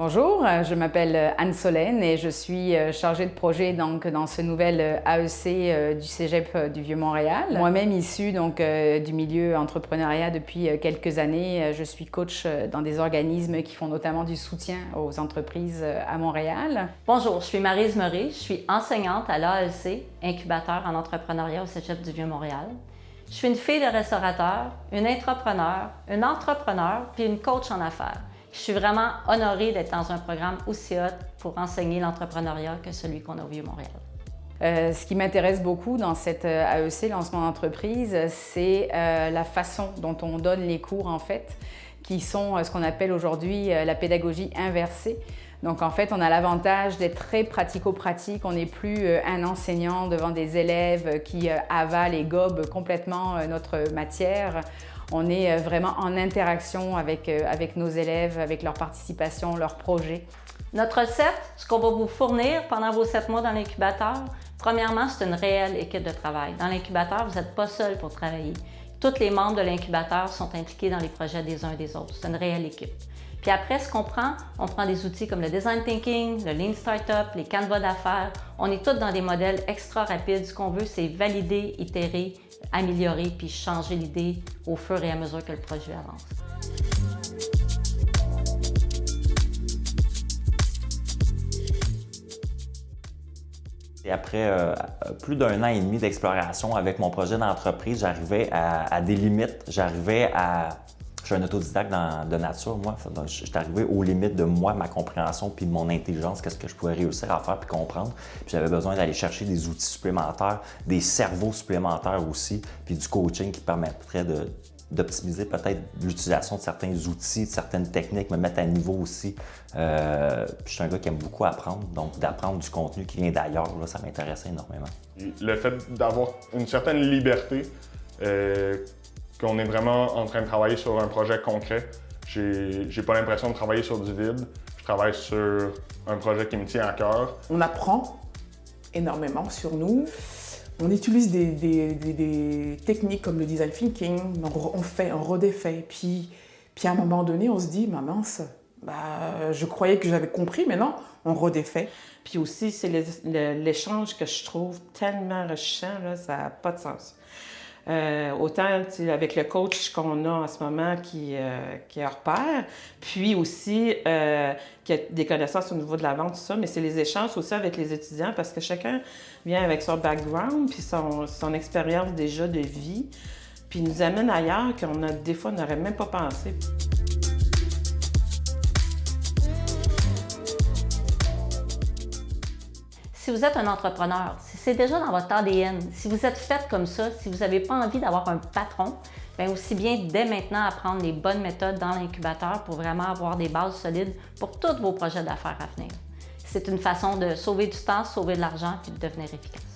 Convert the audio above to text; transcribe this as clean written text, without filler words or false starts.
Bonjour, je m'appelle Anne Solène et je suis chargée de projet dans ce nouvel AEC du Cégep du Vieux-Montréal. Moi-même issue du milieu entrepreneuriat depuis quelques années, je suis coach dans des organismes qui font notamment du soutien aux entreprises à Montréal. Bonjour, je suis Maryse Murray, je suis enseignante à l'AEC, incubateur en entrepreneuriat au Cégep du Vieux-Montréal. Je suis une fille de restaurateur, une intrapreneur, une entrepreneur puis une coach en affaires. Je suis vraiment honorée d'être dans un programme aussi hot pour enseigner l'entrepreneuriat que celui qu'on a au Vieux-Montréal. Ce qui m'intéresse beaucoup dans cette AEC, lancement d'entreprise, c'est la façon dont on donne les cours en fait, qui sont ce qu'on appelle aujourd'hui la pédagogie inversée. Donc en fait, on a l'avantage d'être très pratico-pratique. On n'est plus un enseignant devant des élèves qui avalent et gobent complètement notre matière. On est vraiment en interaction avec nos élèves, avec leur participation, leurs projets. Notre recette, ce qu'on va vous fournir pendant vos 7 mois dans l'incubateur, premièrement, c'est une réelle équipe de travail. Dans l'incubateur, vous n'êtes pas seul pour travailler. Tous les membres de l'incubateur sont impliqués dans les projets des uns et des autres. C'est une réelle équipe. Puis après, ce qu'on prend, on prend des outils comme le Design Thinking, le Lean Startup, les Canvas d'affaires. On est tous dans des modèles extra rapides. Ce qu'on veut, c'est valider, itérer, améliorer, puis changer l'idée au fur et à mesure que le projet avance. Et après plus d'1 an et demi d'exploration avec mon projet d'entreprise, j'arrivais à des limites. Je suis un autodidacte de nature, moi. Donc, je suis arrivé aux limites de moi, ma compréhension, puis de mon intelligence, qu'est-ce que je pouvais réussir à faire puis comprendre. Puis j'avais besoin d'aller chercher des outils supplémentaires, des cerveaux supplémentaires aussi, puis du coaching qui permettrait d'optimiser peut-être l'utilisation de certains outils, de certaines techniques, me mettre à niveau aussi. Puis je suis un gars qui aime beaucoup apprendre, donc d'apprendre du contenu qui vient d'ailleurs, là, ça m'intéressait énormément. Le fait d'avoir une certaine liberté, qu'on est vraiment en train de travailler sur un projet concret. J'ai pas l'impression de travailler sur du vide. Je travaille sur un projet qui me tient à cœur. On apprend énormément sur nous. On utilise des techniques comme le design thinking. On fait, on redéfait. Puis à un moment donné, on se dit, « mince, je croyais que j'avais compris, mais non, on redéfait. » Puis aussi, c'est l'échange que je trouve tellement enrichissant, là, ça n'a pas de sens. Autant avec le coach qu'on a en ce moment qui est hors pair, puis aussi qui a des connaissances au niveau de la vente, tout ça, mais c'est les échanges aussi avec les étudiants parce que chacun vient avec son background puis son expérience déjà de vie, puis nous amène ailleurs qu'on a des fois n'aurait même pas pensé. Si vous êtes un entrepreneur, si c'est déjà dans votre ADN, si vous êtes fait comme ça, si vous n'avez pas envie d'avoir un patron, bien aussi bien dès maintenant apprendre les bonnes méthodes dans l'incubateur pour vraiment avoir des bases solides pour tous vos projets d'affaires à venir. C'est une façon de sauver du temps, sauver de l'argent puis de devenir efficace.